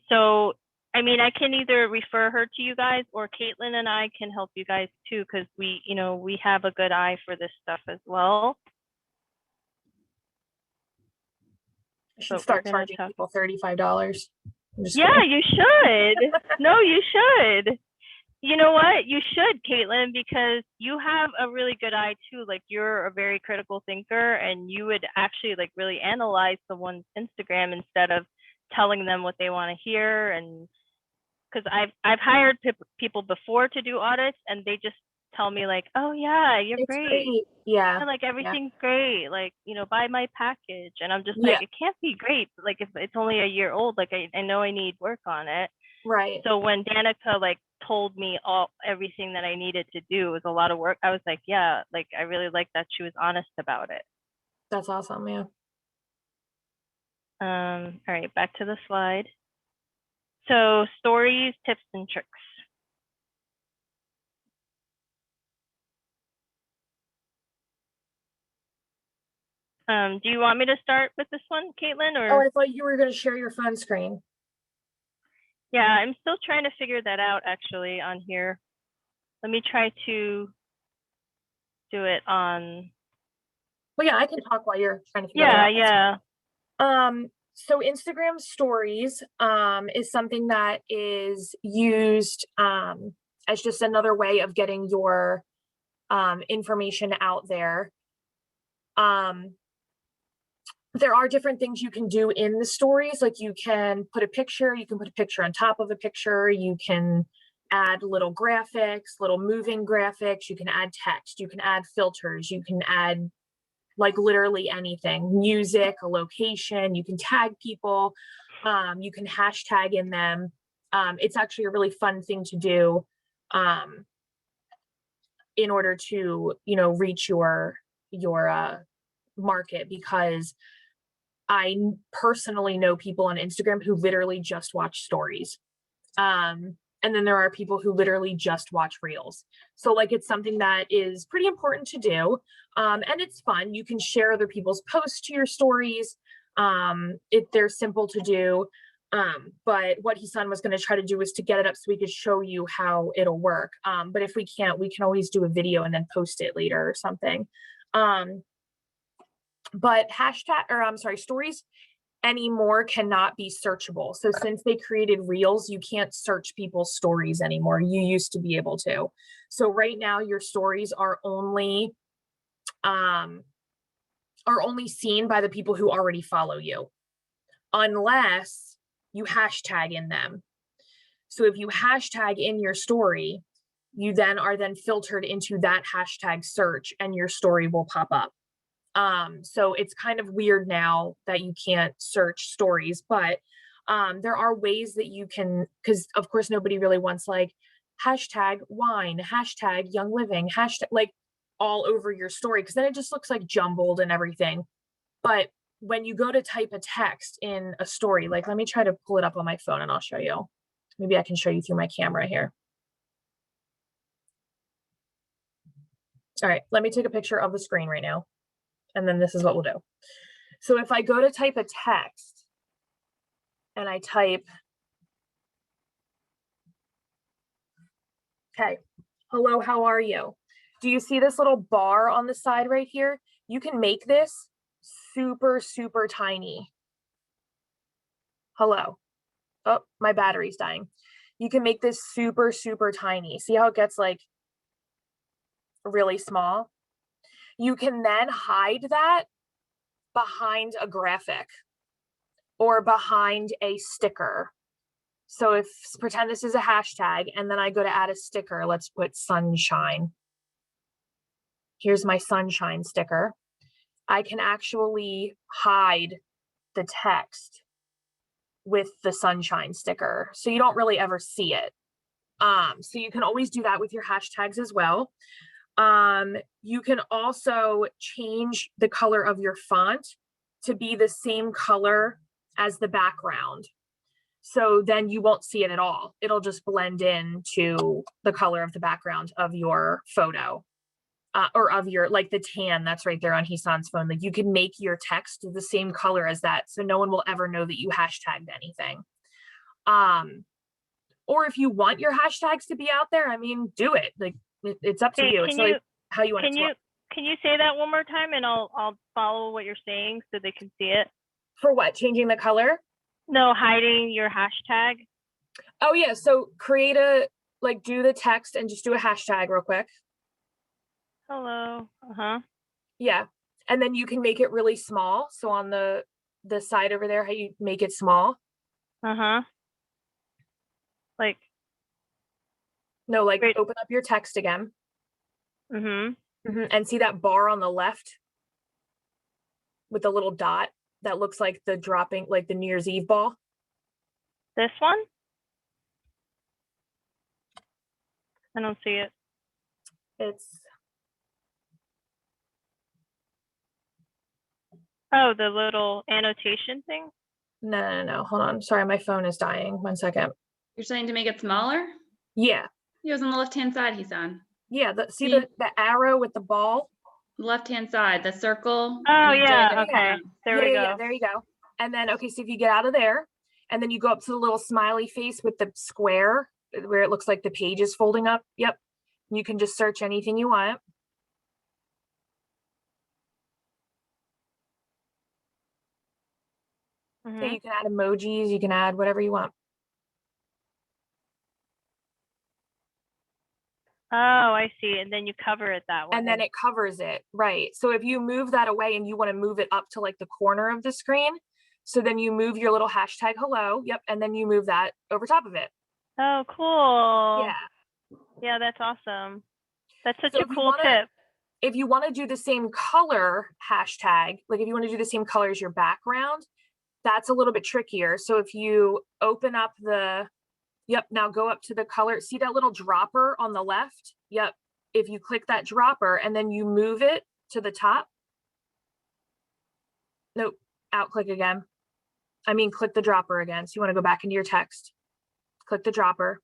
So, I mean, I can either refer her to you guys, or Caitlin and I can help you guys too, because we, you know, we have a good eye for this stuff as well. I should But start we're gonna charging talk- people $35. Yeah, you should. No, you should. You know what? You should, Caitlin, because you have a really good eye too. Like you're a very critical thinker, and you would actually like really analyze someone's Instagram instead of telling them what they want to hear. And because I've hired people before to do audits, and they just tell me like, "Oh yeah, you're It's great. great. Yeah. Like Yeah. everything's great. Like buy my package." And I'm just Yeah. like, it can't be great. Like if it's only a year old, like I know I need work on it. Right. So when Danica like told me everything that I needed to do, it was a lot of work. I was like, yeah, like I really like that she was honest about it. That's awesome. Yeah. All right, back to the slide. So stories, tips, and tricks. Do you want me to start with this one, Caitlin, Oh, or? I thought you were going to share your phone screen. Yeah, I'm still trying to figure that out actually on here. Let me try to do it on. Well, yeah, I can talk while you're trying to figure it Yeah, out. That's yeah. So Instagram stories is something that is used as just another way of getting your information out there. There are different things you can do in the stories, like you can put a picture on top of a picture, you can add little graphics, little moving graphics, you can add text, you can add filters, you can add like literally anything, music, a location, you can tag people, you can hashtag in them. It's actually a really fun thing to do in order to, reach your market, because I personally know people on Instagram who literally just watch stories. And then there are people who literally just watch reels. So like it's something that is pretty important to do. And it's fun. You can share other people's posts to your stories. They're simple to do. But what Hisan was going to try to do is to get it up so we could show you how it'll work. But if we can't, we can always do a video and then post it later or something. But stories anymore cannot be searchable. So since they created reels, you can't search people's stories anymore. You used to be able to. So right now your stories are only seen by the people who already follow you, unless you hashtag in them. So if you hashtag in your story, you then are filtered into that hashtag search and your story will pop up. So it's kind of weird now that you can't search stories, but there are ways that you can, because of course nobody really wants like hashtag wine, hashtag young living, hashtag like all over your story, because then it just looks like jumbled and everything. But when you go to type a text in a story, like let me try to pull it up on my phone and I'll show you. Maybe I can show you through my camera here. All right, let me take a picture of the screen right now. And then this is what we'll do. So if I go to type a text and I type, okay, hello, how are you? Do you see this little bar on the side right here? You can make this super, super tiny. Hello. Oh, my battery's dying. You can make this super, super tiny. See how it gets like really small? You can then hide that behind a graphic or behind a sticker. So if pretend this is a hashtag and then I go to add a sticker, let's put sunshine. Here's my sunshine sticker. I can actually hide the text with the sunshine sticker. So you don't really ever see it. So you can always do that with your hashtags as well. You can also change the color of your font to be the same color as the background. So then you won't see it at all. It'll just blend in to the color of the background of your photo, or of your, like the tan that's right there on Hisan's phone. Like you can make your text the same color as that. So no one will ever know that you hashtagged anything. Or if you want your hashtags to be out there, I mean, do it. Like it's up to you. It's like how you want it to look. Can you say that one more time and I'll follow what you're saying so they can see it? For what? Changing the color? No, hiding your hashtag. Oh yeah, so create a like do the text and just do a hashtag real quick. Hello. Uh-huh. Yeah. And then you can make it really small. So on the side over there, how you make it small. Uh-huh. Like, No, like Great. open up your text again. mm-hmm. And see that bar on the left with the little dot that looks like the dropping, like the New Year's Eve ball. This one? I don't see it. It's Oh, the little annotation thing? no. Hold on. Sorry, my phone is dying. 1 second. You're saying to make it smaller? Yeah. He was on the left-hand side, he's on. Yeah. See See? the arrow with the ball? Left-hand side, the circle. Oh, and you drag yeah. it Okay. down. There we go. Yeah, there you go. And then, okay, so if you get out of there and then you go up to the little smiley face with the square where it looks like the page is folding up. Yep. You can just search anything you want. Mhm. Okay, you can add emojis, you can add whatever you want. Oh, I see. And then you cover it that way. And then it covers it, right? So if you move that away and you want to move it up to like the corner of the screen, so then you move your little hashtag hello, yep, and then you move that over top of it. Oh, cool. Yeah. Yeah, that's awesome. That's such So a if you cool wanna- tip. If you want to do the same color hashtag, like if you want to do the same color as your background, that's a little bit trickier. So if you open up yep, now go up to the color, see that little dropper on the left? Yep. If you click that dropper and then you move it to the top. Nope, out click again. I mean, click the dropper again. So you want to go back into your text, click the dropper.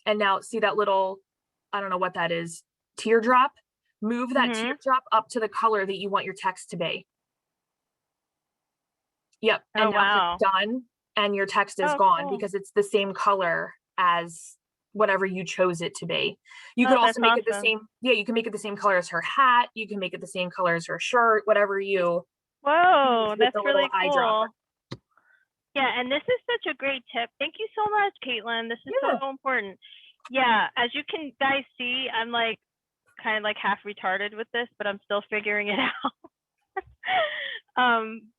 And now see that little, I don't know what that is, teardrop? Move that teardrop up to the color that you want your text to be. Yep, and Oh, now wow. click done and your text is Oh, gone cool. because it's the same color as whatever you chose it to be. You could Oh, also that's make it the awesome. same, yeah, you can make it the same color as her hat, you can make it the same color as her shirt, whatever you Whoa, with that's the little really eyedropper. cool. Yeah, and this is such a great tip. Thank you so much, Caitlin. This is Yeah. so important. Yeah, as you can guys see, I'm like kind of like half retarded with this, but I'm still figuring it out.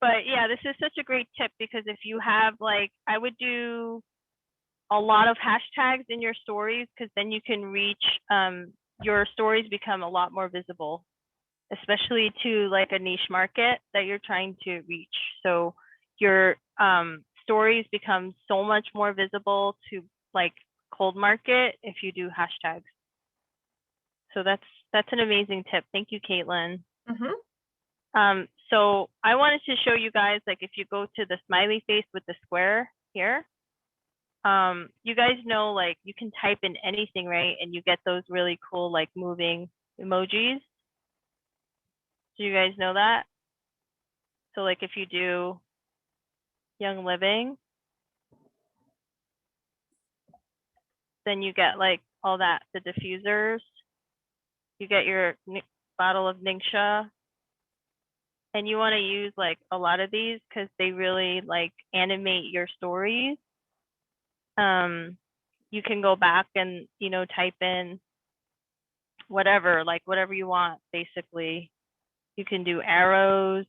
But yeah, this is such a great tip because if you have like, I would do a lot of hashtags in your stories because then you can reach, your stories become a lot more visible, especially to like a niche market that you're trying to reach. So your stories become so much more visible to like cold market if you do hashtags. So that's an amazing tip. Thank you, Caitlin. So I wanted to show you guys, like if you go to the smiley face with the square here, you guys know like you can type in anything, right? And you get those really cool like moving emojis. Do you guys know that? So like if you do Young Living, then you get like all that, the diffusers. You get your bottle of Ningxia. And you want to use like a lot of these because they really like animate your stories. You can go back and, you know, type in whatever, like whatever you want, basically. You can do arrows,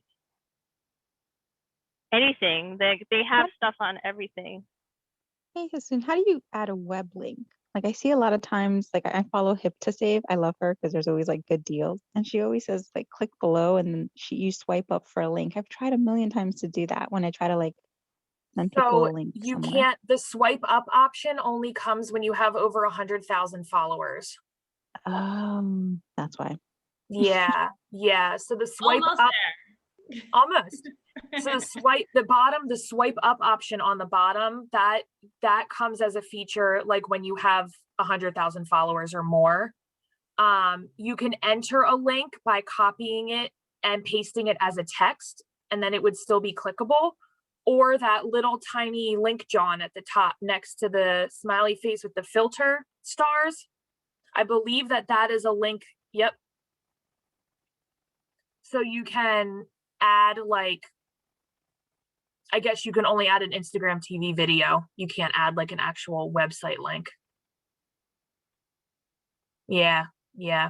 anything. They have stuff on everything. Hey, Hassoon, how do you add a web link? Like I see a lot of times, like I follow Hip to Save. I love her because there's always like good deals. And she always says like click below and then you swipe up for a link. I've tried a million times to do that when I try to like send people a So link you somewhere. can't, the swipe up option only comes when you have over 100,000 followers. That's why. Yeah, yeah. So the swipe Almost up, there. almost. So the swipe up option on the bottom, that comes as a feature like when you have 100,000 followers or more. You can enter a link by copying it and pasting it as a text, and then it would still be clickable. Or that little tiny link, John, at the top next to the smiley face with the filter stars. I believe that is a link. Yep. So you can add like, I guess you can only add an Instagram TV video. You can't add like an actual website link. Yeah, yeah.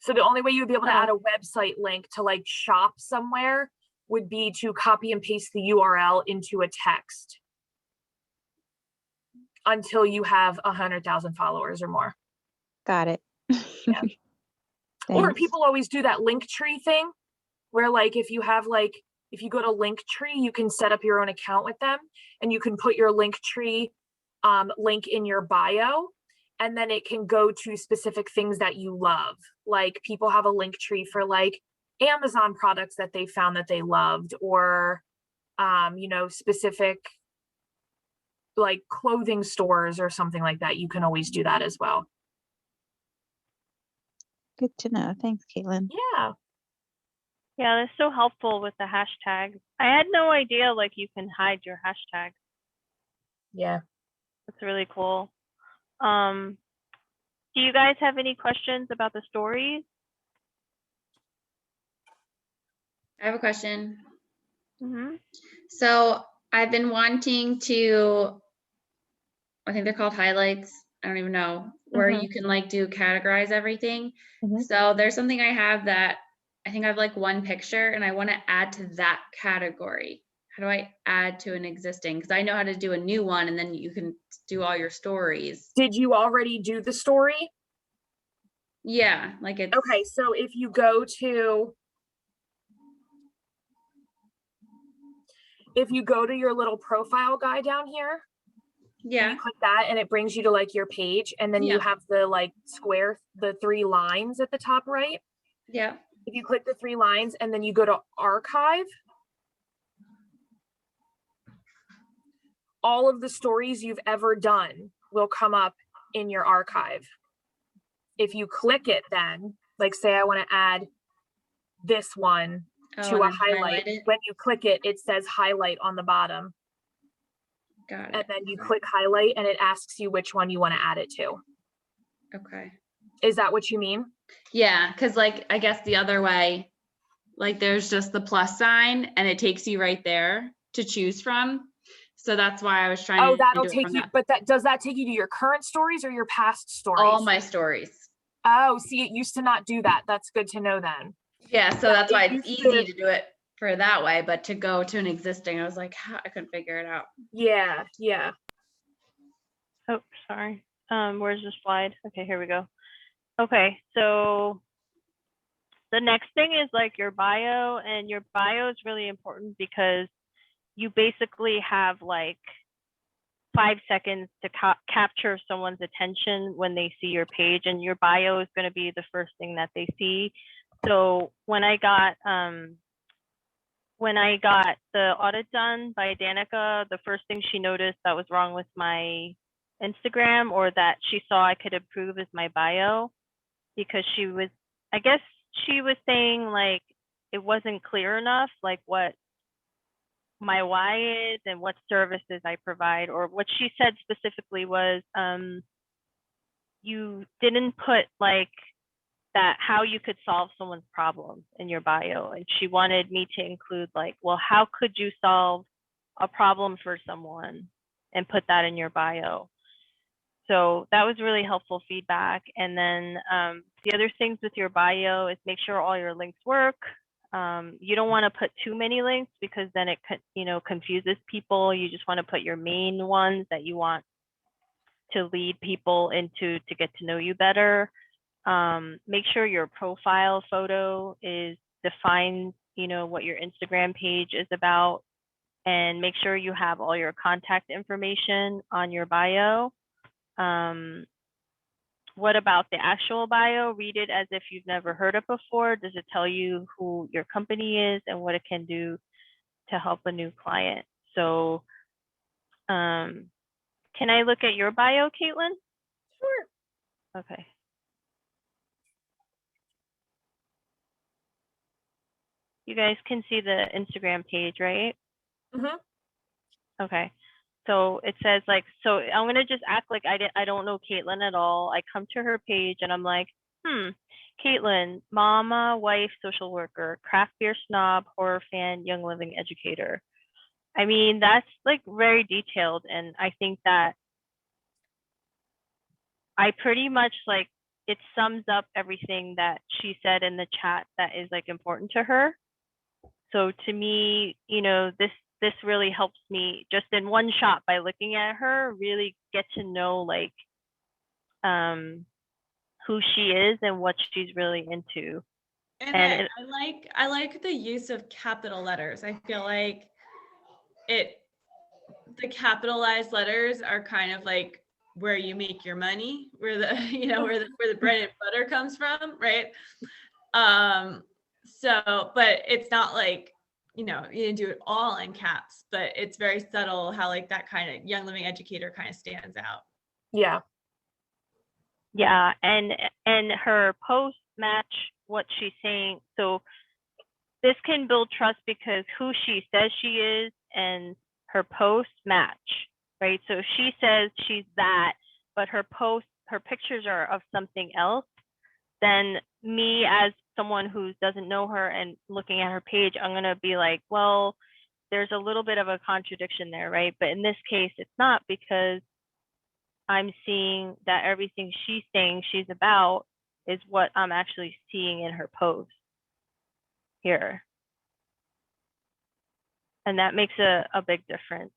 So the only way you'd be able to add a website link to like shop somewhere would be to copy and paste the URL into a text until you have 100,000 followers or more. Got it. Yeah. Or Thanks. people always do that Linktree thing where like if you have like, if you go to Linktree, you can set up your own account with them and you can put your Linktree link in your bio, and then it can go to specific things that you love. Like people have a Linktree for like Amazon products that they found that they loved, or you know, specific like clothing stores or something like that. You can always do that as well. Good to know. Thanks, Caitlin. Yeah. Yeah, that's so helpful with the hashtags. I had no idea like you can hide your hashtags. Yeah. That's really cool. Do you guys have any questions about the stories? I have a question. Mm-hmm. So I've been wanting to, I think they're called highlights. I don't even know, where Mhm. you can like do categorize everything. Mhm. So there's something I have that I think I have like one picture and I want to add to that category. How do I add to an existing? Because I know how to do a new one and then you can do all your stories. Did you already do the story? Yeah, like it's Okay, so if you go to your little profile guy down here, yeah. you click that and it brings you to like your page, and then you Yeah. have the like square, the 3 lines at the top right. Yeah. If you click the 3 lines and then you go to archive, all of the stories you've ever done will come up in your archive. If you click it, then like say I want to add this one to and a then highlight, it. when you click it, it says highlight on the bottom, Got and it. then you click highlight and it asks you which one you want to add it to. Okay. Is that what you mean? Yeah, because like I guess the other way, like there's just the plus sign and it takes you right there to choose from. So that's why I was trying Oh, to that'll do it take from you, that. but does that take you to your current stories or your past stories? All my stories. Oh, see, it used to not do that. That's good to know then. Yeah, so Yeah, that's it why it's used easy to- to do it for that way, but to go to an existing, I was like, I couldn't figure it out. Yeah, yeah. Oh, sorry. Where's the slide? Okay, here we go. Okay, so the next thing is like your bio, and your bio is really important because you basically have like 5 seconds to capture someone's attention when they see your page, and your bio is going to be the first thing that they see. So when I got the audit done by Danica, the first thing she noticed that was wrong with my Instagram, or that she saw I could improve, is my bio, because I guess she was saying like it wasn't clear enough, like what my why is and what services I provide. Or what she said specifically was, you didn't put like that how you could solve someone's problem in your bio, and she wanted me to include like, well, how could you solve a problem for someone, and put that in your bio. So that was really helpful feedback. And then the other things with your bio is make sure all your links work. You don't want to put too many links because then it confuses people. You just want to put your main ones that you want to lead people into to get to know you better. Make sure your profile photo defines what your Instagram page is about, and make sure you have all your contact information on your bio. What about the actual bio? Read it as if you've never heard it before. Does it tell you who your company is and what it can do to help a new client? So can I look at your bio, Caitlin? Sure. Okay. You guys can see the Instagram page, right? Mhm. Okay. So it says like, so I'm gonna just act like I don't know Caitlin at all. I come to her page and I'm like, Caitlin, mama, wife, social worker, craft beer snob, horror fan, young living educator. I mean, that's like very detailed. And I think that I pretty much like it sums up everything that she said in the chat that is like important to her. So to me, you know, this really helps me just in one shot by looking at her, really get to know like who she is and what she's really into. And And I, I like the use of capital letters. I feel like the capitalized letters are kind of like where you make your money, where the where the bread and butter comes from, right? So, but it's not like, you didn't do it all in caps, but it's very subtle how like that kind of Young Living Educator kind of stands out. Yeah. yeah, and her posts match what she's saying. So this can build trust because who she says she is and her posts match, right? So she says she's that, but her pictures are of something else. Then me as someone who doesn't know her and looking at her page, I'm gonna be like, well, there's a little bit of a contradiction there, right? But in this case, it's not, because I'm seeing that everything she's saying she's about is what I'm actually seeing in her post here. And that makes a big difference.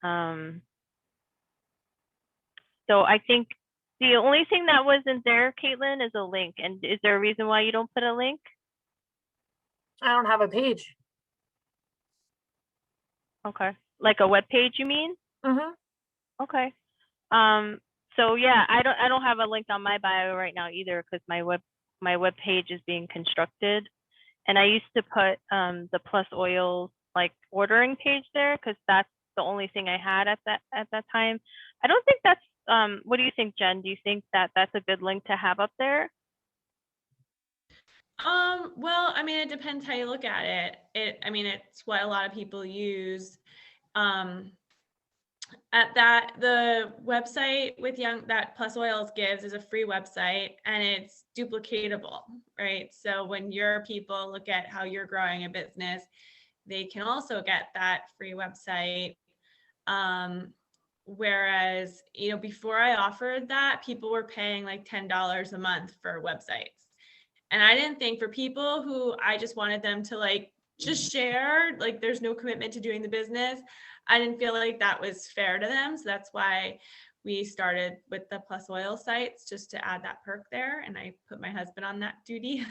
So I think the only thing that wasn't there, Caitlin, is a link. And is there a reason why you don't put a link? I don't have a page. Okay. Like a web page, you mean? Mm-hmm. Okay. So yeah, I don't have a link on my bio right now either, because my web page is being constructed. And I used to put the Plus Oils like ordering page there, because that's the only thing I had at that time. I don't think that's what do you think, Jen? Do you think that that's a good link to have up there? Well, I mean, it depends how you look at it. I mean, it's what a lot of people use. The website with that Plus Oils gives is a free website, and it's duplicatable, right? So when your people look at how you're growing a business, they can also get that free website. Whereas, before I offered that, people were paying like $10 a month for websites. And I didn't think, for people who I just wanted them to like just share, like there's no commitment to doing the business, I didn't feel like that was fair to them. So that's why we started with the Plus Oil sites, just to add that perk there. And I put my husband on that duty.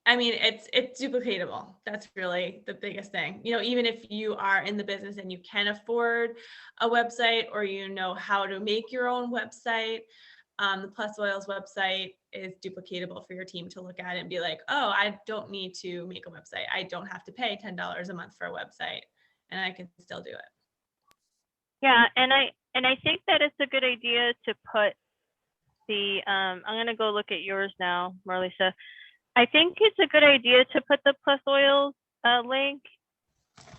I mean, it's duplicatable. That's really the biggest thing. Even if you are in the business and you can afford a website, or how to make your own website, the Plus Oils website is duplicatable for your team to look at it and be like, oh, I don't need to make a website. I don't have to pay $10 a month for a website, and I can still do it. Yeah, and I think that it's a good idea to put the I'm gonna go look at yours now, Marlisa. I think it's a good idea to put the Plus Oils link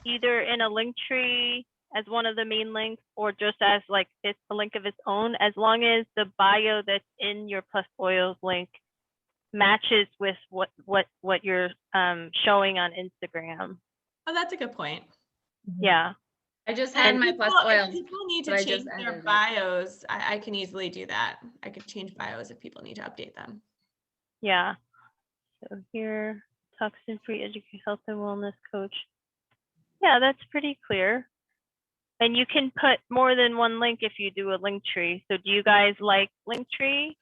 either in a link tree as one of the main links, or just as like it's a link of its own, as long as the bio that's in your Plus Oils link matches with what you're showing on Instagram. Oh, that's a good point. Yeah. I just had my Plus Oils. If people need but I to change just their edited it. bios, I can easily do that. I could change bios if people need to update them. Yeah. So here, toxin-free education, health and wellness coach. Yeah, that's pretty clear. And you can put more than one link if you do a link tree. So do you guys like Linktree?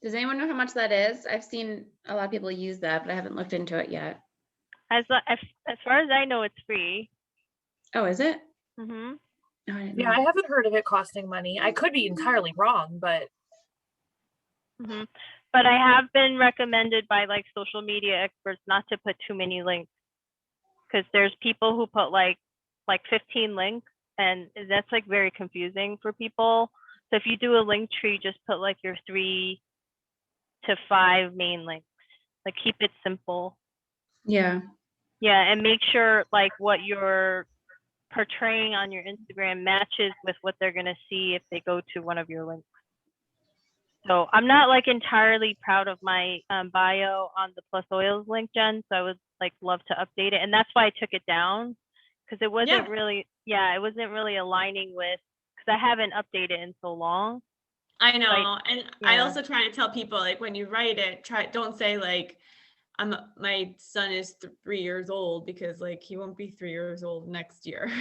Does anyone know how much that is? I've seen a lot of people use that, but I haven't looked into it yet. As far as I know, it's free. Oh, is it? Mm-hmm. Oh, I didn't Yeah, know. I haven't heard of it costing money. I could be entirely wrong, but Mm-hmm. But I have been recommended by like social media experts not to put too many links, because there's people who put like 15 links, and that's like very confusing for people. So if you do a link tree, just put like your 3 to 5 main links. Like keep it simple. Yeah. Yeah, and make sure like what you're portraying on your Instagram matches with what they're gonna see if they go to one of your links. So I'm not like entirely proud of my bio on the Plus Oils link, Jen. So I would like love to update it, and that's why I took it down because it wasn't Yeah. really, yeah, it wasn't really aligning with because I haven't updated in so long. I know. And I yeah. also try to tell people, like, when you write it, don't say like, my son is 3 years old, because like he won't be 3 years old next year.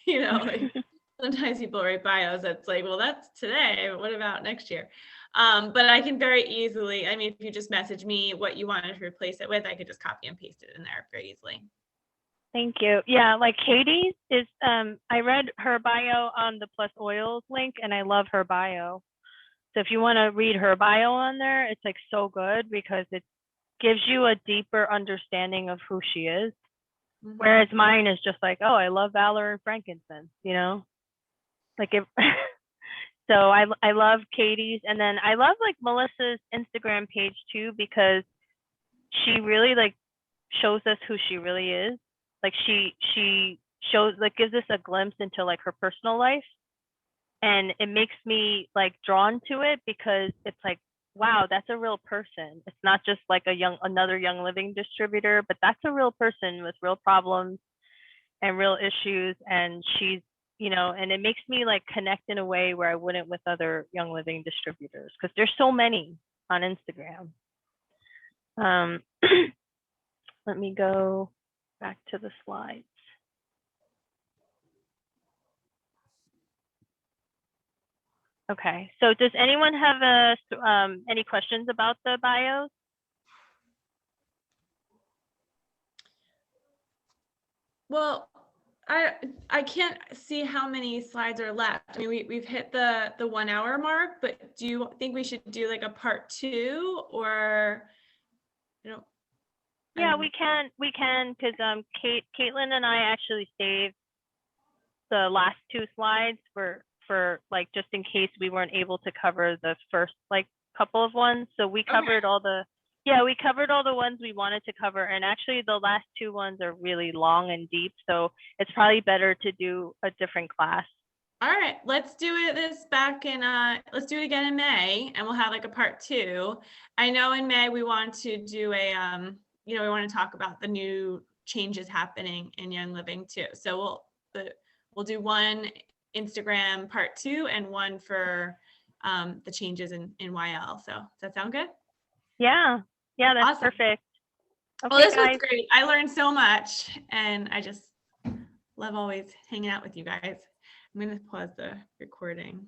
You know, like sometimes people write bios that's like, well, that's today, but what about next year? But I can very easily, I mean, if you just message me what you wanted to replace it with, I could just copy and paste it in there very easily. Thank you. Yeah, like Katie's is I read her bio on the Plus Oils link and I love her bio. So if you want to read her bio on there, it's like so good because it gives you a deeper understanding of who she is. Mhm. Whereas mine is just like, oh, I love Valor and frankincense, you know? Like it so I love Katie's, and then I love like Melissa's Instagram page too because she really like shows us who she really is. Like she shows like gives us a glimpse into like her personal life, and it makes me like drawn to it because it's like, wow, that's a real person. It's not just like another Young Living distributor, but that's a real person with real problems and real issues, and she's, you know, and it makes me like connect in a way where I wouldn't with other Young Living distributors because there's so many on Instagram. Let me go back to the slides. Okay, so does anyone have any questions about the bios? Well, I can't see how many slides are left. I mean, we've hit the 1 hour mark, but do you think we should do like a part 2, or, you know? Yeah, we can because Caitlin and I actually saved the last 2 slides for like just in case we weren't able to cover the first like couple of ones. So we covered all the we covered all the ones we wanted to cover, and actually the last 2 ones are really long and deep, so it's probably better to do a different class. All right, let's do let's do it again in May, and we'll have like a part 2. I know in May we want to do we want to talk about the new changes happening in Young Living too. So we'll do one Instagram part 2 and one for the changes in YL. So does that sound good? Yeah, that's Awesome. perfect. Okay, Well, this guys. was great. I learned so much, and I just love always hanging out with you guys. I'm going to pause the recording.